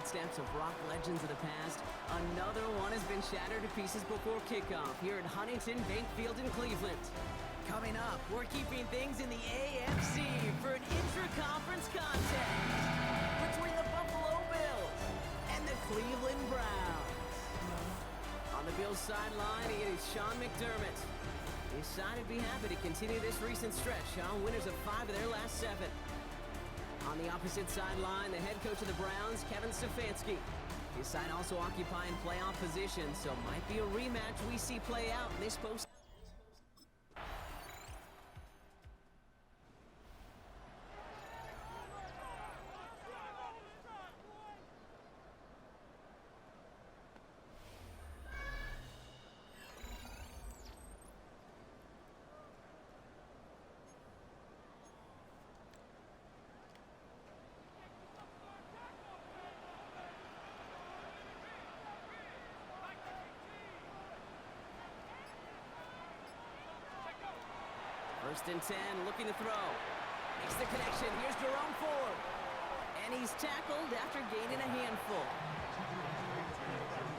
footsteps of rock legends of the past, another one has been shattered to pieces before kickoff here at Huntington Bank Field in Cleveland. Coming up, we're keeping things in the AFC for an intra-conference contest between the Buffalo Bills and the Cleveland Browns. On the Bills sideline, it is Sean McDermott. His side would be happy to continue this recent stretch, winners of 5 of their last 7. On the opposite sideline, the head coach of the Browns, Kevin Stefanski. His side also occupying playoff position, so might be a rematch we see play out in this post. First and 10, looking to throw. Makes the connection. Here's Jerome Ford. And he's tackled after gaining a handful.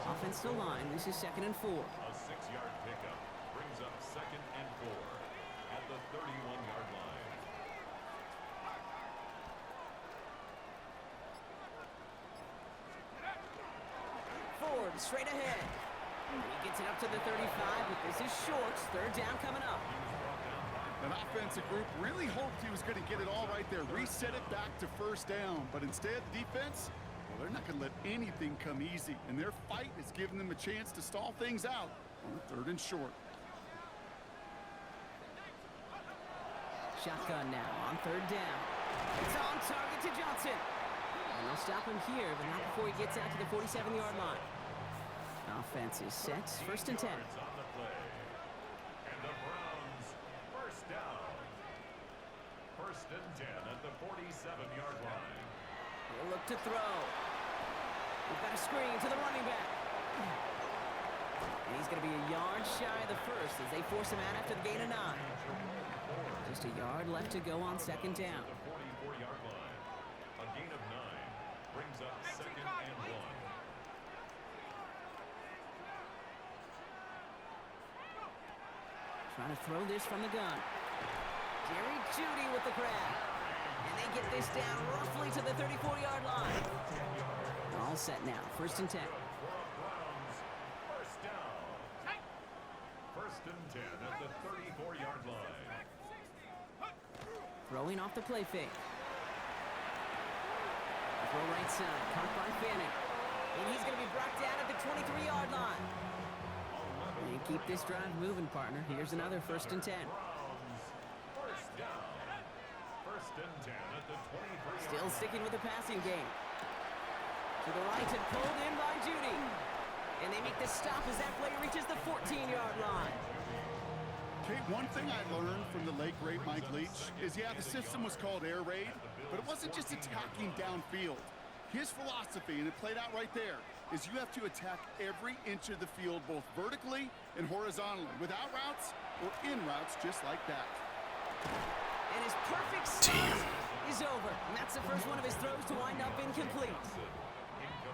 Offensive line, this is 2nd and 4. A 6-yard pickup brings up 2nd and 4 at the 31-yard line. Ford straight ahead. And he gets it up to the 35, but this is short. 3rd down coming up. An offensive group really hoped he was going to get it all right there, reset it back to 1st down. But instead, the defense, well, they're not going to let anything come easy. And their fight is giving them a chance to stall things out on the 3rd and short. Shotgun now on 3rd down. It's on target to Johnson. And they'll stop him here, but not before he gets out to the 47-yard line. Offense is set. 1st and 10. First and 10 at the 47-yard line. He'll look to throw. We've got a screen to the running back. And he's going to be a yard shy of the first as they force him out after the gain of 9. Just a yard left to go on 2nd down. The 44-yard line. A gain of 9 brings up 2nd and 1. Trying to throw this from the gun. Jerry Jeudy with the grab. And they get this down roughly to the 34-yard line. All set now. 1st and 10. First down. 1st and 10 at the 34-yard line. Throwing off the play fake. Throw right side. Caught by Fanning. And he's going to be brought down at the 23-yard line. And keep this drive moving, partner. Here's another 1st and 10. First down. 1st and 10 at the 23. Still sticking with the passing game. To the right and pulled in by Jeudy. And they make the stop as that play reaches the 14-yard line. Okay, one thing I learned from the late, great Mike Leach is, yeah, the system was called air raid, but it wasn't just attacking downfield. His philosophy, and it played out right there, is you have to attack every inch of the field, both vertically and horizontally, without routes or in routes just like that. And his perfect start is over. And that's the first one of his throws to wind up incomplete.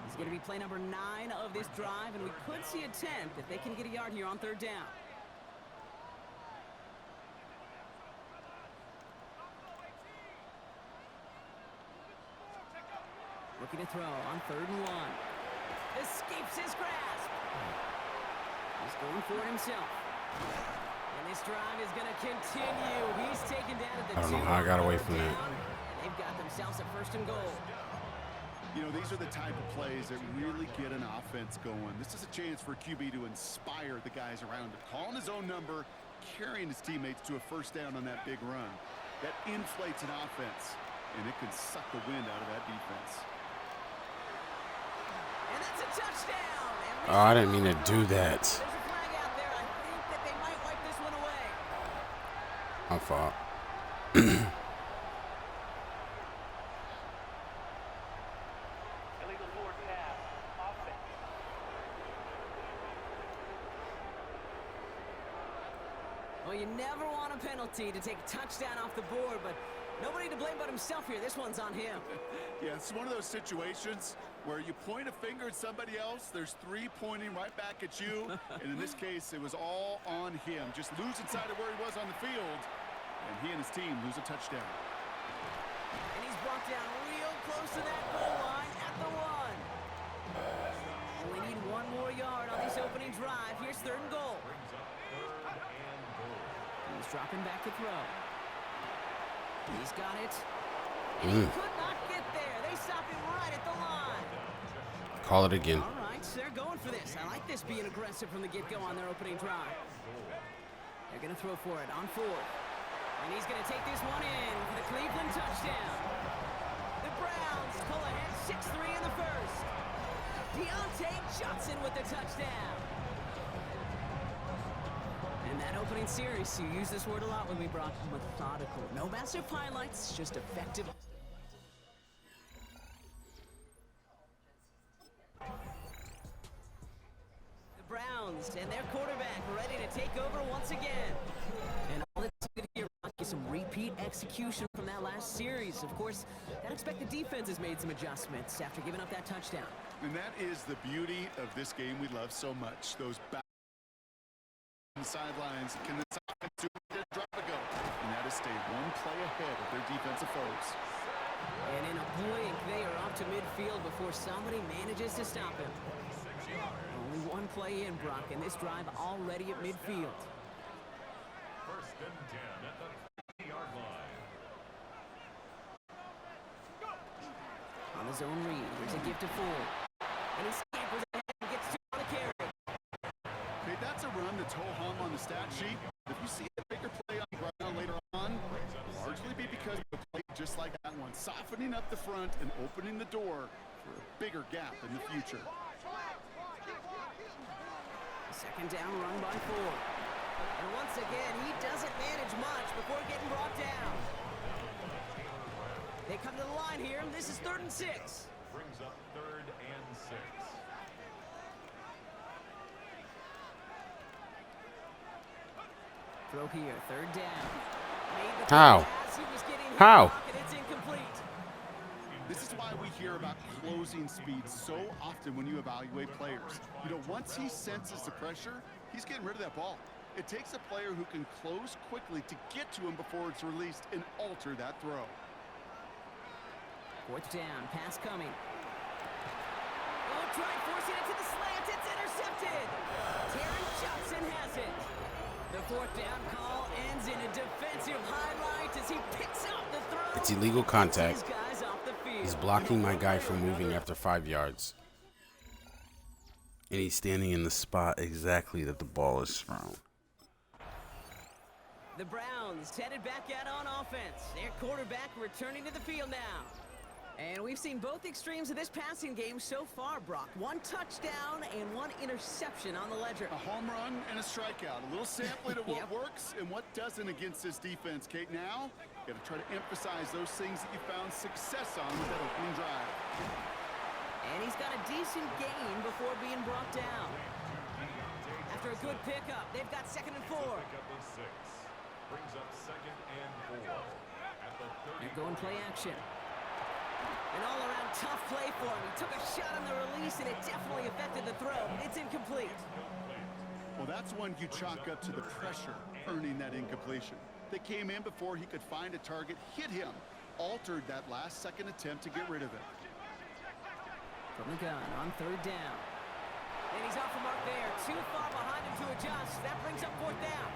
He's going to be play number 9 of this drive, and we could see a 10th if they can get a yard here on 3rd down. Looking to throw on 3rd and 1. Escapes his grasp. He's going for it himself. And this drive is going to continue. He's taken down at the 2. I don't know how I got away from that. They've got themselves a 1st and goal. You know, these are the type of plays that really get an offense going. This is a chance for QB to inspire the guys around him. Calling his own number, carrying his teammates to a 1st down on that big run. That inflates an offense, and it can suck the wind out of that defense. And that's a touchdown. Oh, I didn't mean to do that. There's a flag out there. I think that they might wipe this one away. My fault. Illegal forward pass. Offense. Well, you never want a penalty to take a touchdown off the board, but nobody to blame but himself here. This one's on him. Yeah, it's one of those situations where you point a finger at somebody else, there's 3 pointing right back at you. And in this case, it was all on him. Just losing sight of where he was on the field, and he and his team lose a touchdown. And he's brought down real close to that goal line at the 1. We need 1 more yard on this opening drive. Here's 3rd and goal. He's dropping back to throw. He's got it. And he could not get there. They stop him right at the line. Call it again. All right, so they're going for this. I like this being aggressive from the get-go on their opening drive. They're going to throw for it on 4th. And he's going to take this one in for the Cleveland touchdown. The Browns pull ahead 6-3 in the first. Deonte Johnson with the touchdown. In that opening series, you use this word a lot when we brought methodical. No massive highlights, just effective. The Browns and their quarterback ready to take over once again. And all that's good here is some repeat execution from that last series. Of course, I expect the defense has made some adjustments after giving up that touchdown. And that is the beauty of this game we love so much. Those back sidelines. Can this offense do their drop a go? And that is stay 1 play ahead of their defensive foes. And in a blink, they are off to midfield before somebody manages to stop him. Only 1 play in, Brock, and this drive already at midfield. 1st and 10 at the 50-yard line. On his own read, here's a gift to Ford. And he scampers ahead and gets 2 on the carry. Okay, that's a run that's ho-hum on the stat sheet. If you see a bigger play on the ground later on, it'll largely be because of a play just like that one, softening up the front and opening the door for a bigger gap in the future. 2nd down run by Ford. And once again, he doesn't manage much before getting brought down. They come to the line here. This is 3rd and 6. Brings up 3rd and 6. Throw here, 3rd down. How? How? And it's incomplete. This is why we hear about closing speed so often when you evaluate players. You know, once he senses the pressure, he's getting rid of that ball. It takes a player who can close quickly to get to him before it's released and alter that throw. 4th down, pass coming. Oh, try forcing it to the slant. It's intercepted. David Johnson has it. The 4th down call ends in a defensive highlight as he picks up the throw. It's illegal contact. These guys off the field. He's blocking my guy from moving after 5 yards. And he's standing in the spot exactly that the ball is thrown. The Browns headed back out on offense. Their quarterback returning to the field now. And we've seen both extremes of this passing game so far, Brock. 1 touchdown and 1 interception on the ledger. A home run and a strikeout. A little sampling of what works and what doesn't against this defense, Kate. Now, you got to try to emphasize those things that you found success on with that opening drive. And he's got a decent gain before being brought down. After a good pickup, they've got 2nd and 4. Pickup of 6. Brings up 2nd and 4. At the 30. They're going play action. An all-around tough play for him. He took a shot on the release, and it definitely affected the throw. It's incomplete. Well, that's one you chalk up to the pressure earning that incompletion. They came in before he could find a target, hit him, altered that last-second attempt to get rid of it. From the gun on 3rd down. And he's off the mark there. Too far behind him to adjust. That brings up 4th down.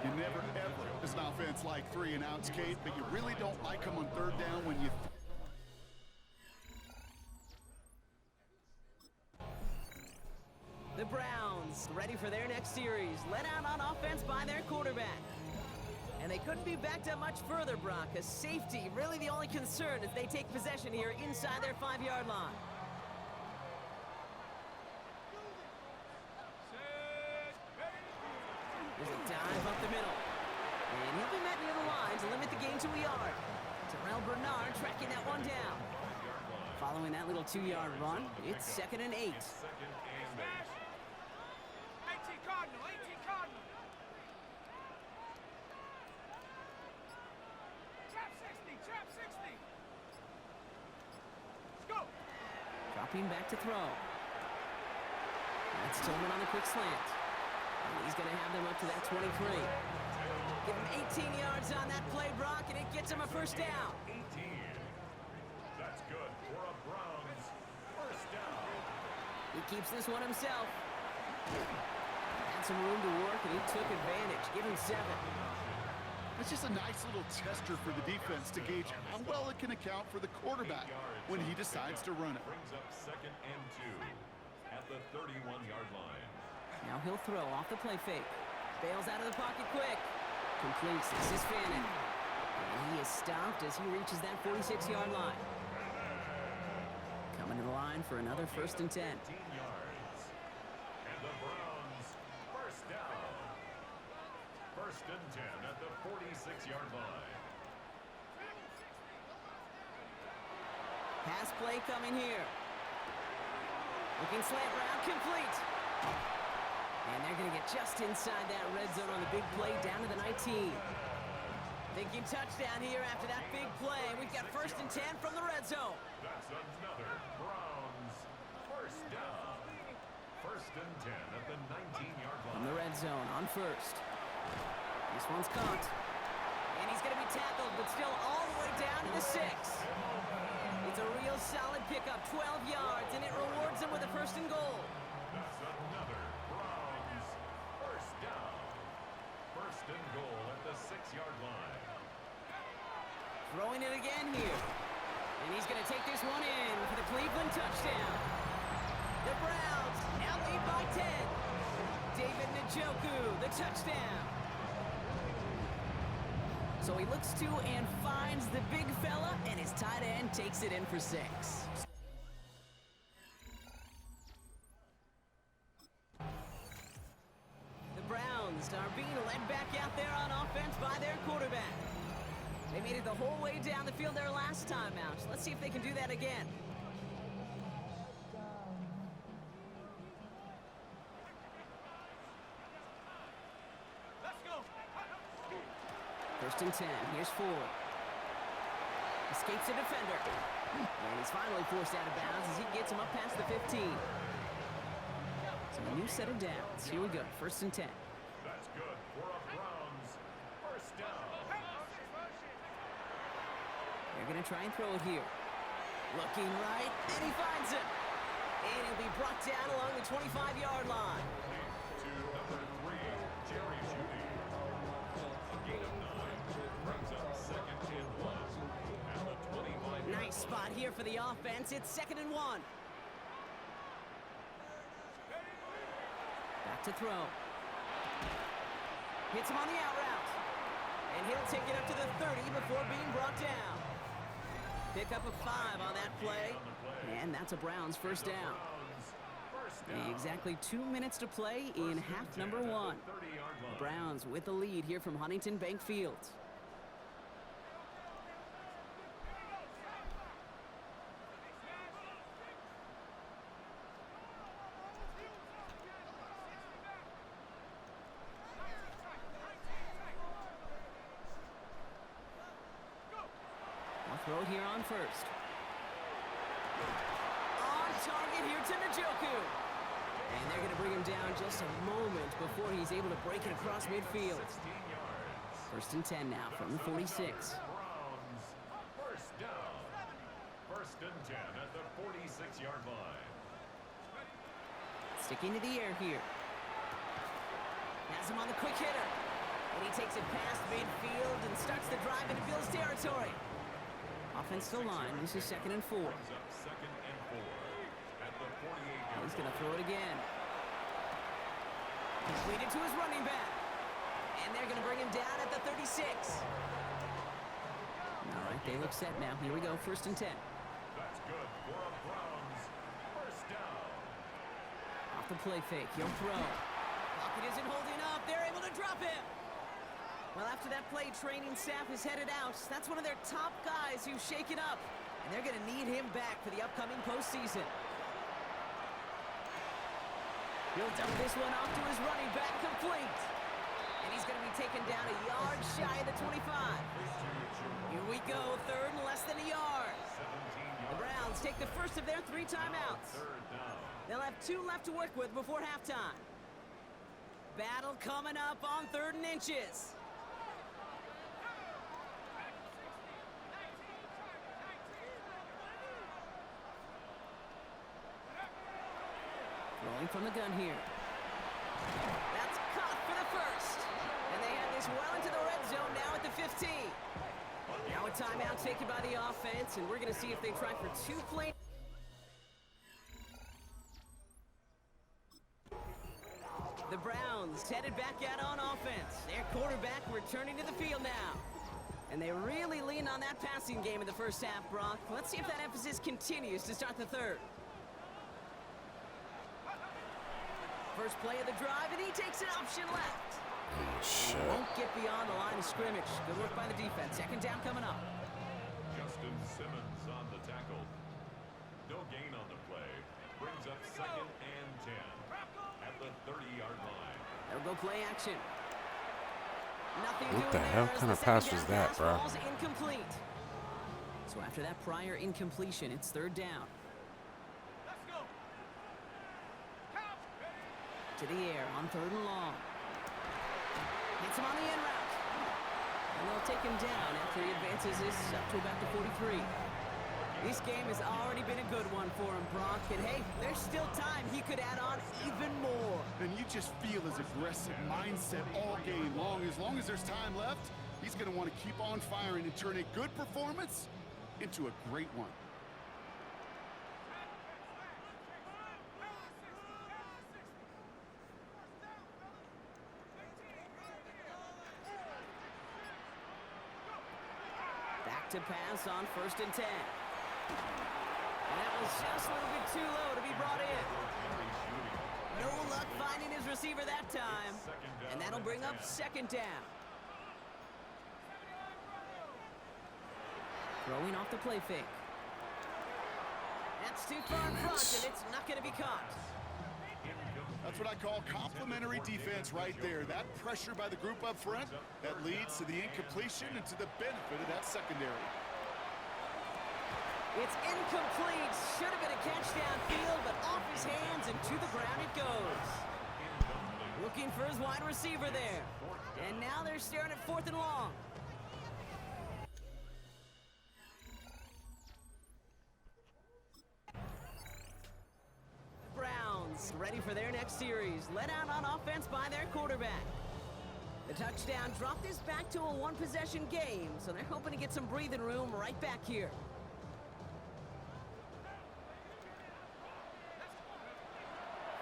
You never, ever, as an offense, like 3 and outs, Kate, but you really don't like them on 3rd down when you... The Browns ready for their next series. Let out on offense by their quarterback. And they couldn't be backed up much further, Brock. A safety, really the only concern as they take possession here inside their 5-yard line. There's a dive up the middle. And he'll be met near the line to limit the gain to a yard. Terrell Bernard tracking that one down. Following that little 2-yard run, it's 2nd and 8. 2nd and 8. 18 Cardinal, 18 Cardinal. Trap 60, trap 60. Let's go. Stepping back to throw. That's Tillman on the quick slant. And he's going to have them up to that 23. Give him 18 yards on that play, Brock, and it gets him a first down. 18. That's good for a Browns first down. He keeps this one himself. Had some room to work, and he took advantage. Give him 7. It's just a nice little tester for the defense to gauge how well it can account for the quarterback when he decides to run it. Brings up 2nd and 2 at the 31-yard line. Now he'll throw off the play fake. Bails out of the pocket quick. Completes. This is Fannin. And he is stopped as he reaches that 46-yard line. Coming to the line for another 1st and 10. 15 yards. And the Browns first down. 1st and 10 at the 46-yard line. Pass play coming here. Looking slant route, complete. And they're going to get just inside that red zone on the big play down to the 19. Thinking touchdown here after that big play. We've got 1st and 10 from the red zone. That's another Browns first down. 1st and 10 at the 19-yard line. From the red zone on 1st. This one's caught. And he's going to be tackled, but still all the way down to the 6. It's a real solid pickup, 12 yards, and it rewards him with a 1st and goal. That's another Browns first down. 1st and goal at the 6-yard line. Throwing it again here. And he's going to take this one in for the Cleveland touchdown. The Browns now lead by 10. David Njoku, the touchdown. So he looks to and finds the big fella, and his tight end takes it in for 6. The Browns are being led back out there on offense by their quarterback. They made it the whole way down the field their last time out. Let's see if they can do that again. Let's go. 1st and 10. Here's Ford. Escapes a defender. And he's finally forced out of bounds as he gets him up past the 15. So a new set of downs. Here we go. 1st and 10. That's good for a Browns first down. They're going to try and throw it here. Looking right, and he finds it. And he'll be brought down along the 25-yard line. To number 3, Jerry Jeudy. A gain of 9 brings up 2nd and 1 at the 25-yard Nice spot here for the offense. It's 2nd and 1. Back to throw. Hits him on the out route. And he'll take it up to the 30 before being brought down. Pick up a 5 on that play. And that's a Browns first down. Exactly 2 minutes to play in half number 1. The Browns with the lead here from Huntington Bank Field. Throw it here on 1st. On target here to Njoku. And they're going to bring him down just a moment before he's able to break it across midfield. 1st and 10 now from the 46. Browns first down. 1st and 10 at the 46-yard line. Sticking to the air here. Has him on the quick hitter. And he takes it past midfield and starts the drive into Bills territory. Offense still line. This is 2nd and 4. Brings up 2nd and 4 at the 48-yard He's going to throw it again. Completed to his running back. And they're going to bring him down at the 36. All right, they look set now. Here we go, 1st and 10. That's good for a Browns first down. Off the play fake, he'll throw. Pocket isn't holding up. They're able to drop him. Well, after that play, training staff is headed out. That's one of their top guys who's shaken up. And they're going to need him back for the upcoming postseason. He'll dump this one off to his running back, complete. And he's going to be taken down a yard shy of the 25. Here we go, 3rd and less than a yard. 17 The Browns take the first of their 3 timeouts. They'll have 2 left to work with before halftime. Battle coming up on 3rd and inches. Rolling from the gun here. That's caught for the first. And they have this well into the red zone now at the 15. Now a timeout taken by the offense, and we're going to see if they try for 2 plays. The Browns headed back out on offense. Their quarterback returning to the field now. And they really leaned on that passing game in the first half, Brock. Let's see if that emphasis continues to start the 3rd. First play of the drive, and he takes an option left. Oh, shit. Won't get beyond the line of scrimmage. Good work by the defense. 2nd down coming up. Justin Simmons on the tackle. No gain on the play. Brings up 2nd and 10 at the 30-yard line. They'll go play action. Nothing What doing the hell there as kind the of pass second was down that, pass bro? falls incomplete. So after that prior incompletion, it's 3rd down. To the air on 3rd and long. Hits him on the in route. And they'll take him down after he advances this up to about the 43. This game has already been a good one for him, Brock. And hey, there's still time. He could add on even more. And you just feel his aggressive mindset all game long. As long as there's time left, he's going to want to keep on firing and turn a good performance into a great one. To pass on 1st and 10. And that was just a little bit too low to be brought in. No luck finding his receiver that time. And that'll bring up 2nd down. Throwing off the play fake. That's too far in front, and it's not going to be caught. That's what I call complimentary defense right there. That pressure by the group up front, that leads to the incompletion and to the benefit of that secondary. It's incomplete. Should have been a catch downfield, but off his hands and to the ground it goes. Looking for his wide receiver there. And now they're staring at 4th and long. Browns ready for their next series. Led out on offense by their quarterback. The touchdown dropped this back to a 1-possession game, so they're hoping to get some breathing room right back here.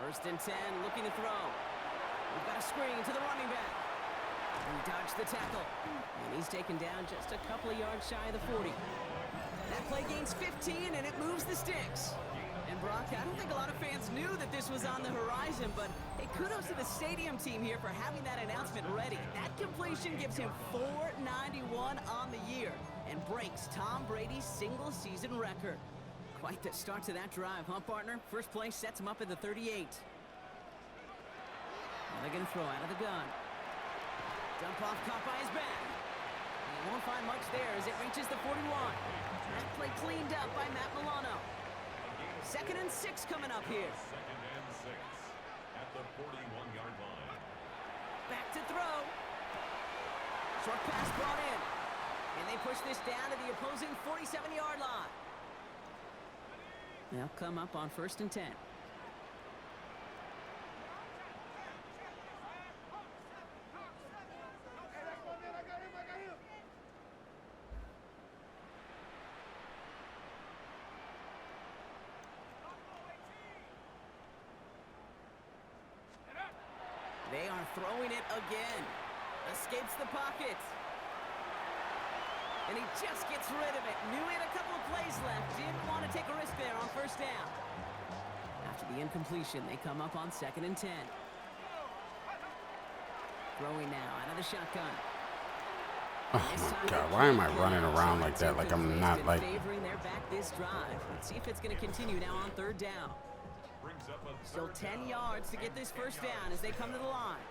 First and 10, looking to throw. We've got a screen to the running back. He dodged the tackle. And he's taken down just a couple of yards shy of the 40. That play gains 15, and it moves the sticks. And Brock, I don't think a lot of fans knew that this was on the horizon, but hey, kudos to the stadium team here for having that announcement ready. That completion gives him 491 on the year and breaks Tom Brady's single-season record. Quite the start to that drive, huh, partner? First play sets him up at the 38. Now they're going to throw out of the gun. Dump off caught by his back. He won't find much there as it reaches the 41. That play cleaned up by Matt Milano. 2nd and 6 coming up here. 2nd and 6 at the 41-yard line. Back to throw. Short pass brought in. And they push this down to the opposing 47-yard line. They'll come up on 1st and 10. They are throwing it again. Escapes the pocket. And he just gets rid of it. Knew he had a couple of plays left. Didn't want to take a risk there on 1st down. After the incompletion, they come up on 2nd and 10. Throwing now out of the shotgun. Oh my God, why am I running around like that? Like I'm not like... Favoring their back this drive. Let's see if it's going to continue now on 3rd down. Still 10 yards to get this 1st down as they come to the line.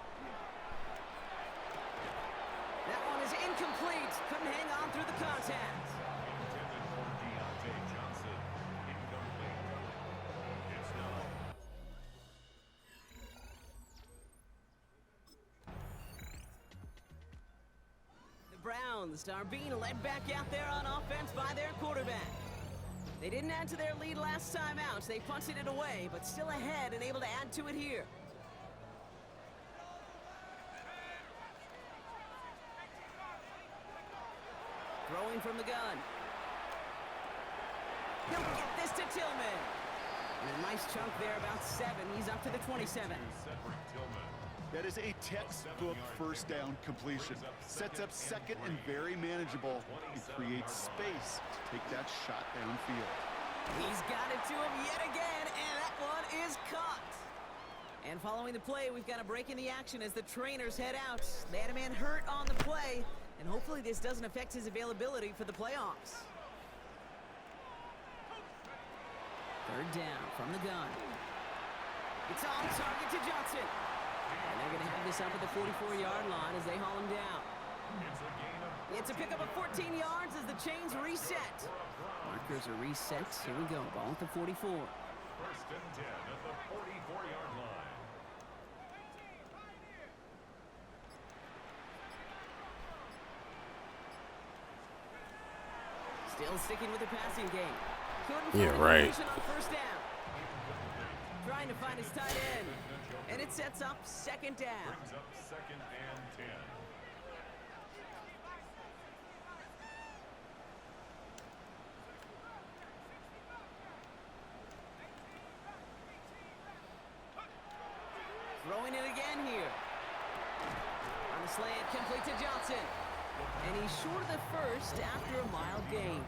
That one is incomplete. Couldn't hang on through the contact. Intended for Deonte Johnson. Browns are being led back out there on offense by their quarterback. They didn't add to their lead last time out. They punted it away, but still ahead and able to add to it here. Throwing from the gun. He'll get this to Tillman. And a nice chunk there, about 7. He's up to the 27. That is a textbook first down completion. Sets up second and very manageable. It creates space to take that shot downfield. He's got it to him yet again, and that one is caught. And following the play, we've got a break in the action as the trainers head out. They had a man hurt on the play, and hopefully this doesn't affect his availability for the playoffs. Third down from the gun. It's on target to Johnson. And they're going to have this up at the 44-yard line as they haul him down. It's a pickup of 14 yards as the chains reset. Markers are reset. Here we go. Ball at the 44. First and 10 at the 44-yard line. Still sticking with the passing game. Yeah, right. On first down. Trying to find his tight end. And it sets up second down. Brings up second and 10. Throwing it again here. On the slant, complete to Johnson. And he's short of the first after a mild gain.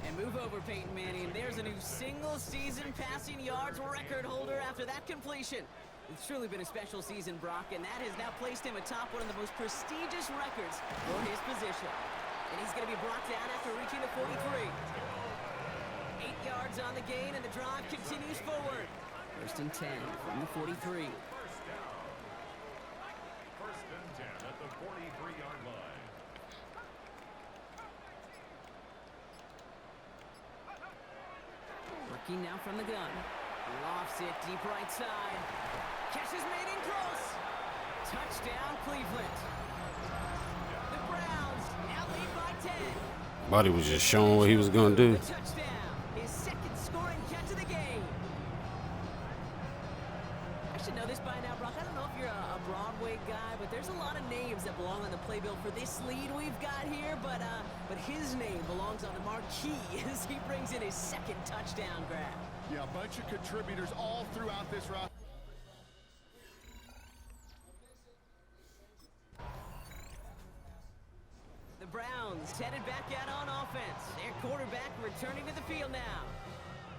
And move over, Peyton Manning. There's a new single-season passing yards record holder after that completion. It's truly been a special season, Brock, and that has now placed him atop one of the most prestigious records for his position. And he's going to be brought down after reaching the 43. 8 yards on the gain, and the drive continues forward. First and 10 from the 43. First and 10 at the 43-yard line. Working now from the gun. Lofts it deep right side. Catch is made in close. Touchdown, Cleveland. The Browns now lead by 10. Buddy was just showing what he was going to do. Touchdown. His second scoring catch of the game. I should know this by now, Brock. I don't know if you're a Broadway guy, but there's a lot of names that belong on the playbill for this lead we've got here. But his name belongs on the marquee as he brings in his second touchdown grab. Yeah, a bunch of contributors all throughout this route. The Browns headed back out on offense. Their quarterback returning to the field now.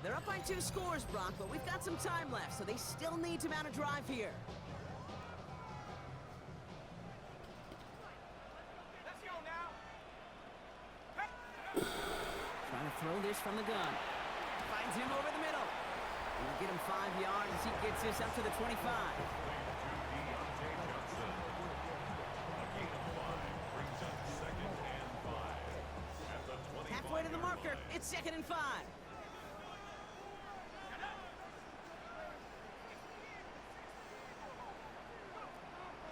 They're up by 2 scores, Brock, but we've got some time left, so they still need to mount a drive here. Let's go now. Trying to throw this from the gun. Finds him over the middle. We'll get him 5 yards as he gets this up to the 25. Deonte Johnson. A gain of 5 brings up second and 5 at the 25. Halfway to the marker. It's second and 5.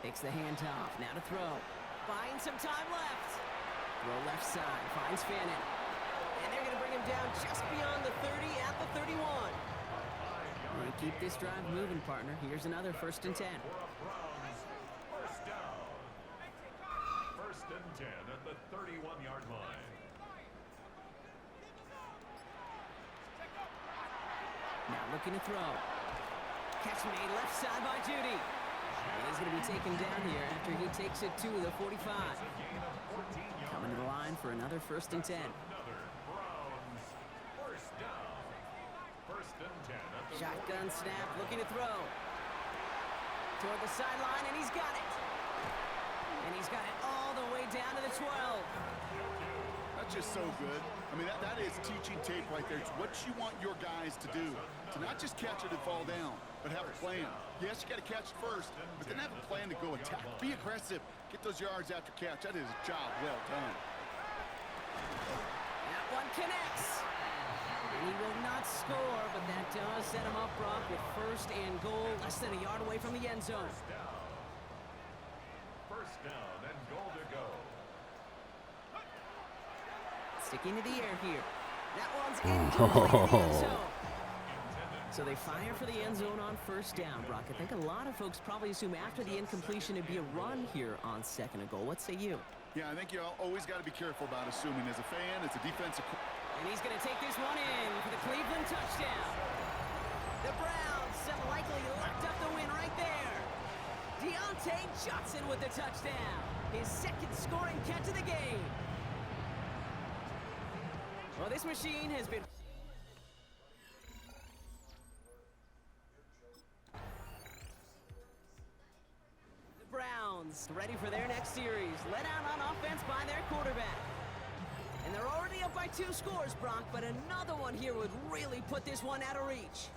Takes the handoff. Now to throw. Buying some time left. Throw left side. Finds Fannin. And they're going to bring him down just beyond the 30 at the 31. And keep this drive moving, partner. Here's another first and 10. Browns. First down. First and 10 at the 31-yard line. Now looking to throw. Catch made left side by Judy. And he's going to be taken down here after he takes it to the 45. Coming to the line for another first and 10. Another Browns. First down. First and 10 at the Shotgun snap, looking to throw. Toward the sideline, and he's got it. And he's got it all the way down to the 12. That's just so good. I mean, that is teaching tape right there. It's what you want your guys to do. To not just catch it and fall down, but have a plan. Yes, you got to catch it first, but then have a plan to go attack. Be aggressive. Get those yards after catch. That is a job well done. That one connects. He will not score, but that does set him up, Brock, with first and goal, less than a yard away from the end zone. First down and goal to go. Sticking to the air here. That one's incomplete in the end zone. So they fire for the end zone on first down, Brock. I think a lot of folks probably assume after the incompletion it'd be a run here on second and goal. What say you? Yeah, I think you always got to be careful about assuming. As a fan, it's a defensive... And he's going to take this one in for the Cleveland touchdown. The Browns likely locked up the win right there. Deonte Johnson with the touchdown. His second scoring catch of the game. Well, this machine has been... Browns ready for their next series. Let out on offense by their quarterback. And they're already up by 2 scores, Brock, but another one here would really put this one out of reach.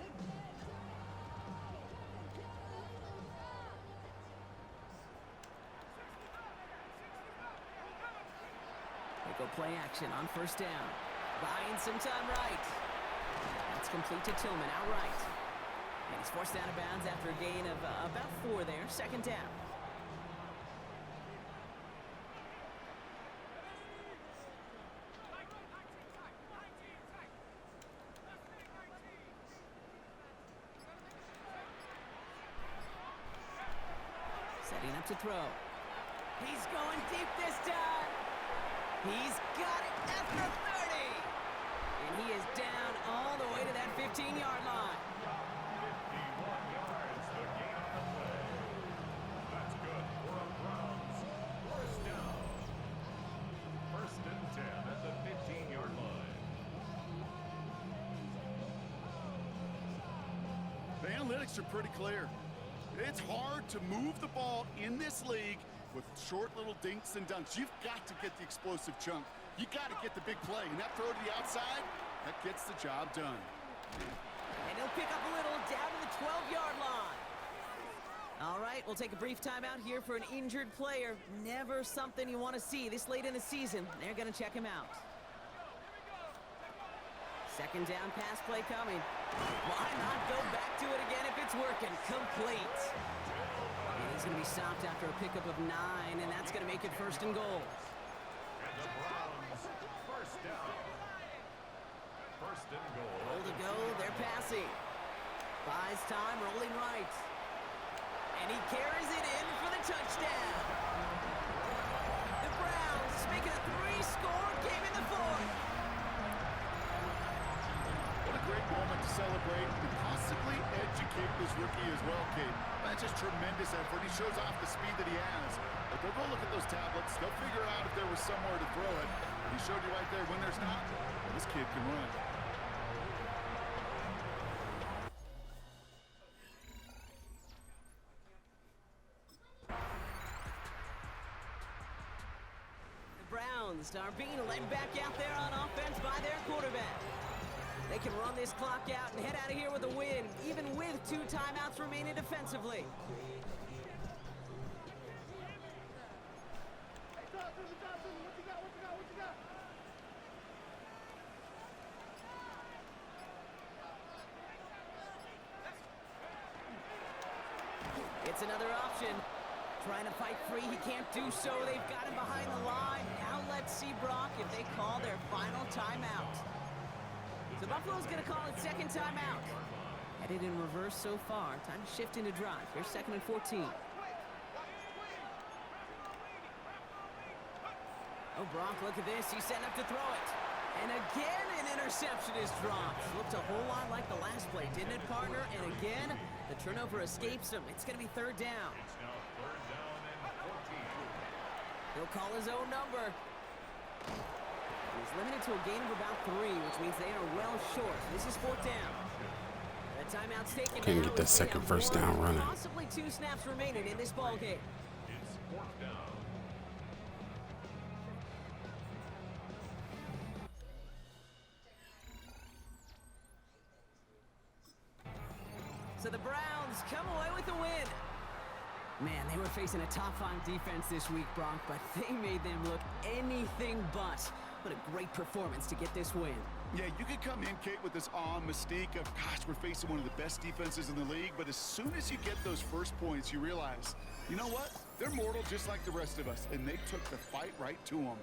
They go play action on first down. Buying some time right. That's complete to Tillman outright. And he's forced out of bounds after a gain of about 4 there. Second down. Setting up to throw. He's going deep this time. He's got it at the 30. And he is down all the way to that 15-yard line. 51 yards, the gain on the play. That's good for a Browns first down. First and 10 at the 15-yard line. The analytics are pretty clear. It's hard to move the ball in this league with short little dinks and dunks. You've got to get the explosive chunk. You got to get the big play. And that throw to the outside, that gets the job done. And he'll pick up a little down to the 12-yard line. All right, we'll take a brief timeout here for an injured player. Never something you want to see this late in the season. They're going to check him out. Second down pass play coming. Why not go back to it again if it's working? Complete. And he's going to be stopped after a pickup of 9, and that's going to make it first and goal. And the Browns first down. First and goal. Goal to go, they're passing. Buys time, rolling right. And he carries it in for the touchdown. The Browns making a 3-score game in the 4th. What a great moment to celebrate and possibly educate this rookie as well, Kate. That's just tremendous effort. He shows off the speed that he has. But they'll go look at those tablets. They'll figure out if there was somewhere to throw it. And he showed you right there when there's not. This kid can run. The Browns are being led back out there on offense by their quarterback. They can run this clock out and head out of here with a win, even with 2 timeouts remaining defensively. It's another option. Trying to fight free, he can't do so. They've got him behind the line. Now let's see, Brock, if they call their final timeout. So Buffalo's going to call it second timeout. Headed in reverse so far. Time to shift into drive. Here's second and 14. Oh, Brock, look at this. He's setting up to throw it. And again, an interception is dropped. Looked a whole lot like the last play, didn't it, partner? And again, the turnover escapes him. It's going to be third down. It's now third down and 14. He'll call his own number. He's limited to a gain of about 3, which means they are well short. This is fourth down. The timeout's taken. Can't get that second first down running. Possibly 2 snaps remaining in this ball game. It's fourth down. So the Browns come away with the win. Man, they were facing a top-5 defense this week, Brock, but they made them look anything but. What a great performance to get this win. Yeah, you could come in, Kate, with this awe and mystique of, gosh, we're facing one of the best defenses in the league, but as soon as you get those first points, you realize, you know what? They're mortal just like the rest of us, and they took the fight right to them.